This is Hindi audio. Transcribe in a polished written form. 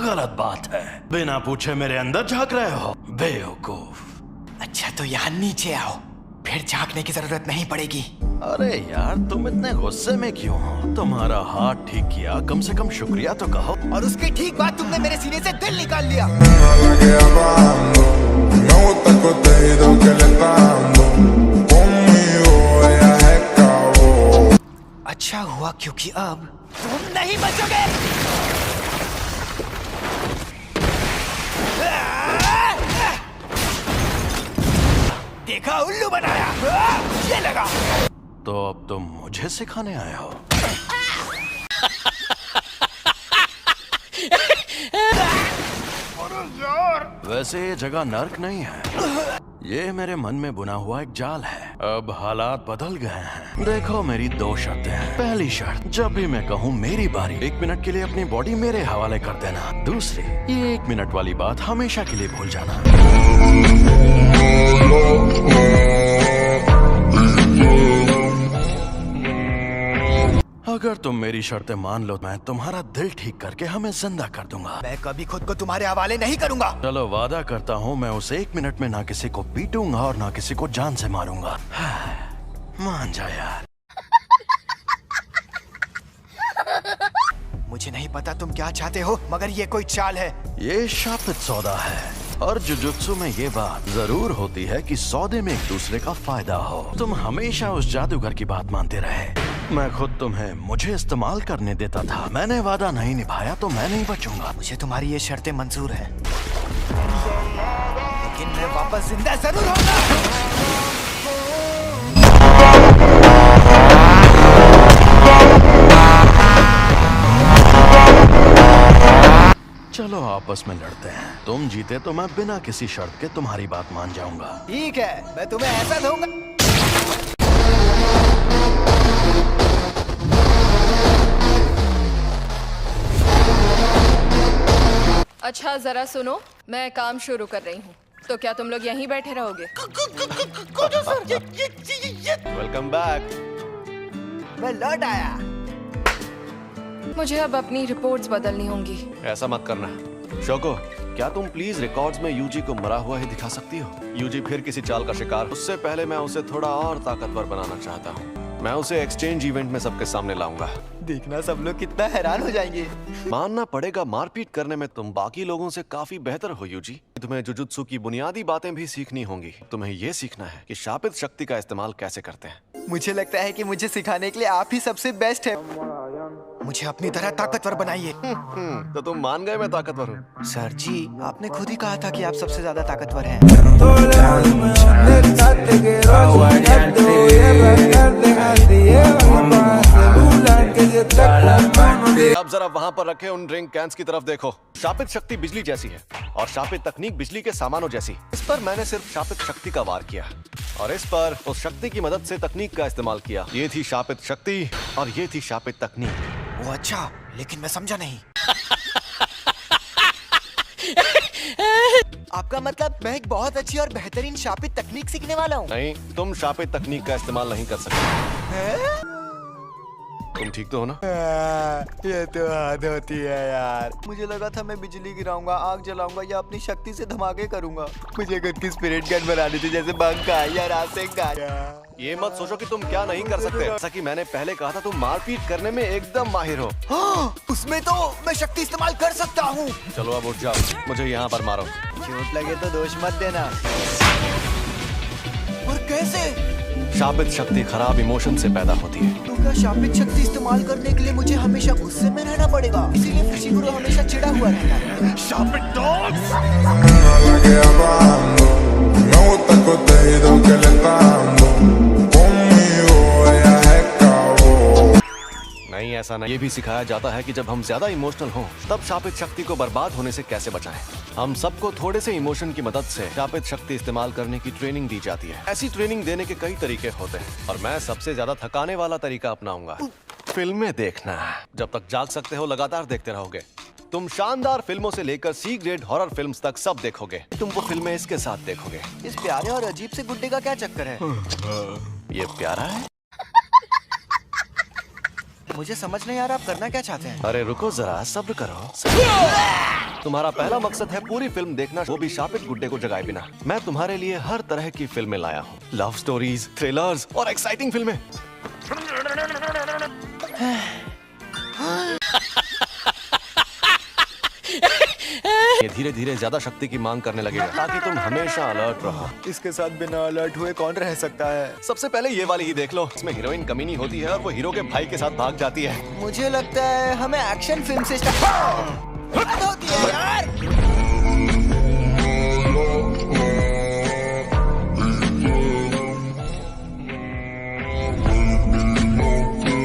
गलत बात है। बिना पूछे मेरे अंदर झांक रहे हो, बेवकूफ। अच्छा तो यहाँ नीचे आओ, फिर झांकने की जरूरत नहीं पड़ेगी। अरे यार तुम इतने गुस्से में क्यों हो? तुम्हारा हाथ ठीक किया, कम से कम शुक्रिया तो कहो। और उसकी ठीक बात, तुमने मेरे सीने से दिल निकाल लिया। अच्छा हुआ क्योंकि अब तुम नहीं बचोगे। देखा, उल्लू बनाया। ये लगा। तो अब तुम मुझे सिखाने आए हो? वैसे ये जगह नर्क नहीं है, ये मेरे मन में बुना हुआ एक जाल है। अब हालात बदल गए हैं। देखो मेरी दो शर्तें हैं। पहली शर्त, जब भी मैं कहूँ मेरी बारी, 1 मिनट के लिए अपनी बॉडी मेरे हवाले कर देना। दूसरी, ये 1 मिनट वाली बात हमेशा के लिए भूल जाना। अगर तुम मेरी शर्तें मान लो, मैं तुम्हारा दिल ठीक करके हमें जिंदा कर दूंगा। मैं कभी खुद को तुम्हारे हवाले नहीं करूंगा। चलो वादा करता हूँ, मैं उसे 1 मिनट में ना किसी को पीटूंगा और ना किसी को जान से मारूंगा। मान जा यार। मुझे नहीं पता तुम क्या चाहते हो, मगर ये कोई चाल है। ये शापित सौदा है, और जुजुत्सु में ये बात जरूर होती है कि सौदे में एक दूसरे का फायदा हो। तुम हमेशा उस जादूगर की बात मानते रहे। मैं खुद तुम्हें मुझे इस्तेमाल करने देता था। मैंने वादा नहीं निभाया तो मैं नहीं बचूंगा। मुझे तुम्हारी ये शर्तें मंजूर हैं, लेकिन मैं वापस जिंदा जरूर होगा। चलो आपस में लड़ते हैं। तुम जीते तो मैं बिना किसी शर्त के तुम्हारी बात मान जाऊंगा। ठीक है, मैं तुम्हें ऐसा दूंगा। अच्छा जरा सुनो, मैं काम शुरू कर रही हूँ, तो क्या तुम लोग यहीं बैठे रहोगे? Welcome back. मैं लौट आया। मुझे अब अपनी रिपोर्ट्स बदलनी होंगी। ऐसा मत करना। शोको, क्या तुम प्लीज रिकॉर्ड्स में यूजी को मरा हुआ ही दिखा सकती हो? यूजी फिर किसी चाल का शिकार। उससे पहले मैं उसे थोड़ा और ताकतवर बनाना चाहता हूँ। मैं उसे एक्सचेंज इवेंट में सबके सामने लाऊंगा। देखना सब लोग कितना हैरान हो जाएंगे। मानना पड़ेगा, मारपीट करने में तुम बाकी लोगों से काफी बेहतर हो यूजी। तुम्हें जुजुत्सु की बुनियादी बातें भी सीखनी होंगी। तुम्हें ये सीखना है कि शापित शक्ति का इस्तेमाल कैसे करते हैं। मुझे लगता है कि मुझे सिखाने के लिए आप ही सबसे बेस्ट है। मुझे अपनी तरह ताकतवर बनाइए। तो तुम मान गए मैं ताकतवर हूँ? सर जी, आपने खुद ही कहा था कि आप सबसे ज्यादा ताकतवर हैं। अब जरा वहाँ पर रखे उन ड्रिंक कैंस की तरफ देखो। शापित शक्ति बिजली जैसी है और शापित तकनीक बिजली के सामानों जैसी। इस पर मैंने सिर्फ शापित शक्ति का वार किया और इस पर उस शक्ति की मदद से तकनीक का इस्तेमाल किया। ये थी शापित शक्ति और ये थी शापित तकनीक। वो अच्छा, लेकिन मैं समझा नहीं। आपका मतलब मैं एक बहुत अच्छी और बेहतरीन शापित तकनीक सीखने वाला हूँ? नहीं, तुम शापित तकनीक का इस्तेमाल नहीं कर सकते। तुम ठीक तो हो ना? ये तो हद होती है यार। मुझे लगा था मैं बिजली गिराऊंगा, आग जलाऊंगा या अपनी शक्ति से धमाके करूंगा। मुझे खुद की स्पिरिट गन बनानी थी, जैसे बंका या रासेंगा। ये मत सोचो कि तुम क्या नहीं कर सकते। जैसा कि मैंने पहले कहा था, तुम मारपीट करने में एकदम माहिर हो। हाँ, उसमें तो मैं शक्ति इस्तेमाल कर सकता हूँ। चलो अब उठ जाओ, मुझे यहाँ पर मारो। चोट लगे तो दोष मत देना। और कैसे? शापित शक्ति खराब इमोशन से पैदा होती है। तो क्या शापित शक्ति इस्तेमाल करने के लिए मुझे हमेशा गुस्से में रहना पड़ेगा? इसीलिए फुशिगुरु हमेशा चिढ़ा हुआ रहता है। शापित डॉग्स! नहीं, ऐसा नहीं। ये भी सिखाया जाता है कि जब हम ज्यादा इमोशनल हों, तब शापित शक्ति को बर्बाद होने से कैसे बचाएं। हम सबको थोड़े से इमोशन की मदद से शापित शक्ति इस्तेमाल करने की ट्रेनिंग दी जाती है। ऐसी ट्रेनिंग देने के कई तरीके होते हैं और मैं सबसे ज्यादा थकाने वाला तरीका अपनाऊंगा। फिल्में देखना। जब तक जाग सकते हो लगातार देखते रहोगे। तुम शानदार फिल्मों से लेकर सी ग्रेड हॉरर फिल्म्स तक सब देखोगे। तुम वो फिल्में इसके साथ देखोगे। इस प्यारे और अजीब से गुड्डे का क्या चक्कर है? ये प्यारा है। मुझे समझ नहीं आ रहा आप करना क्या चाहते हैं। अरे रुको जरा, सब्र करो। तुम्हारा पहला मकसद है पूरी फिल्म देखना, वो भी शापित गुड्डे को जगाए बिना। मैं तुम्हारे लिए हर तरह की फिल्में लाया हूँ, लव स्टोरीज, थ्रिलर्स और एक्साइटिंग फिल्में। ये धीरे धीरे ज्यादा शक्ति की मांग करने लगेगा ताकि तुम हमेशा अलर्ट रहो। इसके साथ बिना अलर्ट हुए कौन रह सकता है। सबसे पहले ये वाली ही देख लो, इसमें हीरोइन कमीनी होती है और वो हीरो के भाई के साथ भाग जाती है। मुझे लगता है हमें एक्शन फिल्म से स्टार्ट होती है।